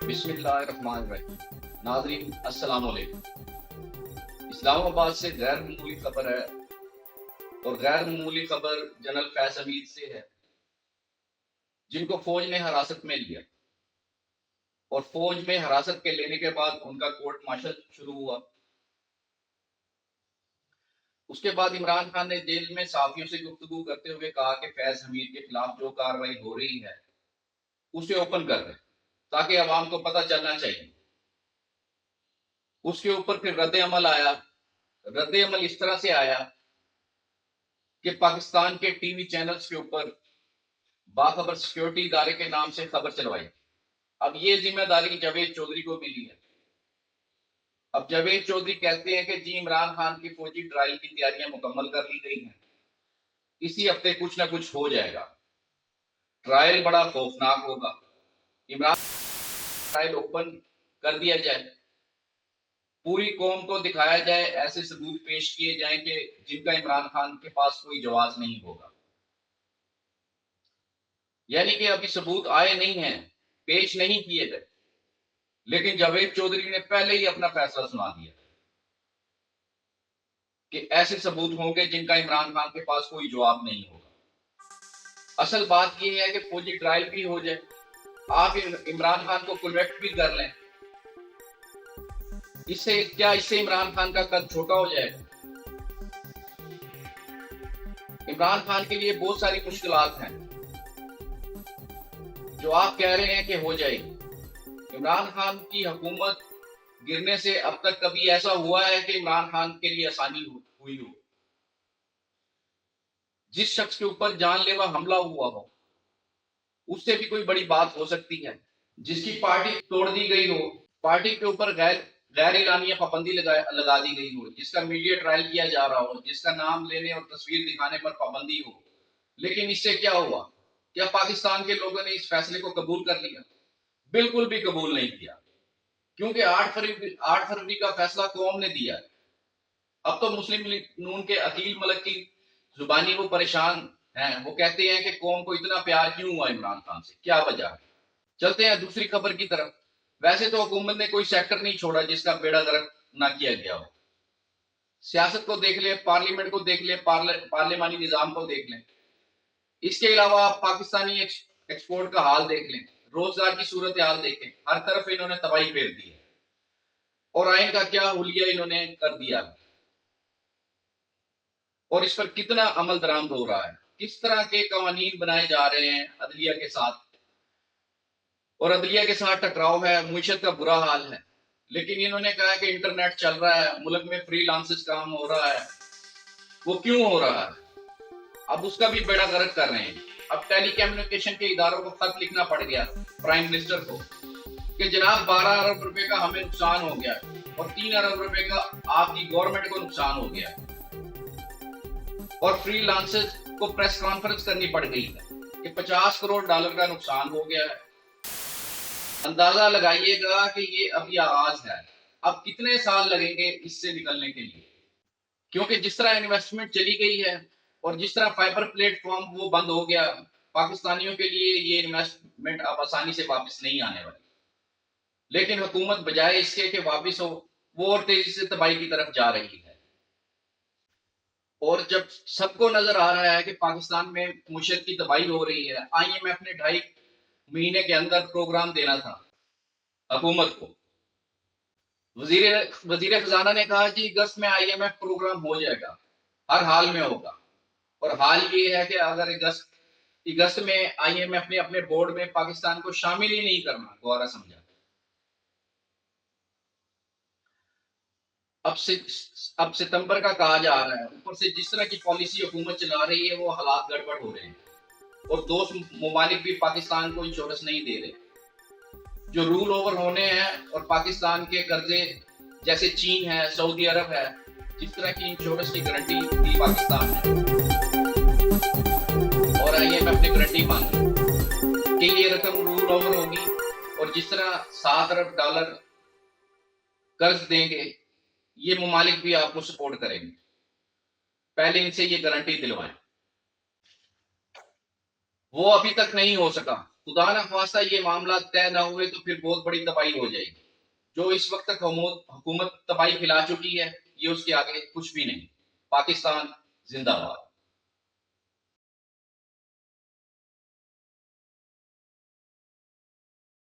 बिस्मिल्लाहिर्रहमानिर्रहीम। नाज़रीन अस्सलाम वालेकुम। इस्लामाबाद से गैर मामूली खबर है और गैर मामूली खबर जनरल फैज हमीद से है, जिनको फौज ने हिरासत में लिया और फौज में हिरासत के लेने के बाद उनका कोर्ट मार्शल शुरू हुआ। उसके बाद इमरान खान ने जेल में सहाफियों से गुफ्तगू करते हुए कहा कि फैज हमीद के खिलाफ जो कार्रवाई हो रही है उसे ओपन कर दें ताकि अवाम को पता चलना चाहिए। उसके ऊपर फिर रद्द अमल आया। रद्द अमल इस तरह से आया कि पाकिस्तान के टीवी चैनल्स के ऊपर बाखबर सिक्योरिटी इदारे के नाम से खबर चलवाई। अब ये जिम्मेदारी जावेद चौधरी को मिली है। अब जावेद चौधरी कहते हैं कि जी इमरान खान की फौजी ट्रायल की तैयारियां मुकम्मल कर ली गई हैं, इसी हफ्ते कुछ ना कुछ हो जाएगा। ट्रायल बड़ा खौफनाक होगा। इमरान ट्रायल ओपन कर दिया जाए, पूरी कौम को दिखाया जाए, ऐसे सबूत पेश किए जाएं कि जिनका इमरान खान के पास कोई जवाब नहीं होगा। यानी कि अभी सबूत आए नहीं हैं, पेश नहीं किए गए, लेकिन जावेद चौधरी ने पहले ही अपना फैसला सुना दिया कि ऐसे सबूत होंगे जिनका इमरान खान के पास कोई जवाब नहीं होगा। असल बात यह है कि फौजी ट्रायल भी हो जाए, आप इमरान खान को कन्वेक्ट भी कर लें। इससे इमरान खान का कद छोटा हो जाएगा। इमरान खान के लिए बहुत सारी मुश्किलात हैं जो आप कह रहे हैं कि हो जाएगी। इमरान खान की हुकूमत गिरने से अब तक कभी ऐसा हुआ है कि इमरान खान के लिए आसानी हुई हो? जिस शख्स के ऊपर जानलेवा हमला हुआ हो उससे भी कोई बड़ी बात हो सकती है। जिसकी पार्टी तोड़ दी गई हो, पार्टी के ऊपर गैर एलानिया पाबंदी लगा दी गई हो, जिसका मीडिया ट्रायल किया जा रहा हो, जिसका नाम लेने और तस्वीर दिखाने पर पाबंदी हो, लेकिन इससे क्या हुआ? क्या पाकिस्तान के लोगों ने इस फैसले को कबूल कर लिया? बिल्कुल भी कबूल नहीं किया, क्योंकि 8 फरवरी का फैसला कौम ने दिया है। अब तो मुस्लिम लीग नून के अकील मलिक की जुबानी वो परेशान हैं। वो कहते हैं कि कौम को इतना प्यार क्यों हुआ इमरान खान से, क्या वजह है? चलते हैं दूसरी खबर की तरफ। वैसे तो हुकूमत ने कोई सेक्टर नहीं छोड़ा जिसका बेड़ा गर्क ना किया गया हो। सियासत को देख ले, पार्लियामेंट को देख ले, पार्लियामानी निजाम को देख लें। इसके अलावा आप पाकिस्तानी एक्सपोर्ट का हाल देख लें, रोजगार की सूरत हाल देखें। हर तरफ इन्होंने तबाही फेर दी है और आइन का क्या हुलिया इन्होंने कर दिया और इस पर कितना अमल दरामद हो रहा है, किस तरह के कवानीन बनाए जा रहे हैं अदलिया के साथ, और अदलिया के साथ टकराव है, मुईशत का बुरा हाल है। लेकिन इन्होंने कहा कि इंटरनेट चल रहा है, मुल्क में फ्रीलांसर्स काम हो रहा है। वो क्यों हो रहा है? अब उसका भी बेड़ा गर्क कर रहे हैं। अब टेलीकम्युनिकेशन के इदारों को खत लिखना पड़ गया प्राइम मिनिस्टर को कि जनाब 12 अरब रुपए का हमें नुकसान हो गया और 3 अरब रुपए का आपकी गवर्नमेंट को नुकसान हो गया, और फ्रीलांसर्स को प्रेस कॉन्फ्रेंस करनी पड़ गई है कि 50 करोड़ डॉलर का नुकसान हो गया है। अंदाजा लगाइएगा कि ये अभी आगाज है, अब कितने साल लगेंगे इससे निकलने के लिए, क्योंकि जिस तरह इन्वेस्टमेंट चली गई है और जिस तरह फाइबर प्लेटफॉर्म वो बंद हो गया, पाकिस्तानियों के लिए ये इन्वेस्टमेंट अब आसानी से वापस नहीं आने वाली। लेकिन हुकूमत बजाय इसके कि वापस हो, वो और तेजी से तबाही की तरफ जा रही है। और जब सबको नजर आ रहा है कि पाकिस्तान में मुशत की तबाही हो रही है, IMF ने 2.5 महीने के अंदर प्रोग्राम देना था हुकूमत को। वजीर खजाना ने कहा कि अगस्त में IMF प्रोग्राम हो जाएगा, हर हाल में होगा। और हाल ये है कि अगर अगस्त में IMF ने अपने बोर्ड में पाकिस्तान को शामिल ही नहीं करना, गौरा समझा। अब सितंबर का कहा जा रहा है, ऊपर से जिस तरह की पॉलिसी हुकूमत चला रही है वो हालात गड़बड़ हो रहे हैं, और दोस्त मुमालिक भी पाकिस्तान को इंश्योरेंस नहीं दे रहे। जो रूल ओवर होने हैं और पाकिस्तान के कर्जे जैसे चीन है, सऊदी अरब है, जिस तरह की इंश्योरेंस की गारंटी दी पाकिस्तान ने और IMF ने गारंटी मांगी कि ये रकम रूल ओवर होगी, और जिस तरह 7 अरब डॉलर कर्ज देंगे ये मुमालिक भी आपको सपोर्ट करेंगे। पहले इनसे ये गारंटी दिलवाएं। वो अभी तक नहीं हो सका। खुदा ना ख्वास्ता ये मामला तय ना हुए तो फिर बहुत बड़ी तबाही हो जाएगी। जो इस वक्त तक हुकूमत तबाही फैला चुकी है, ये उसके आगे कुछ भी नहीं। पाकिस्तान जिंदाबाद।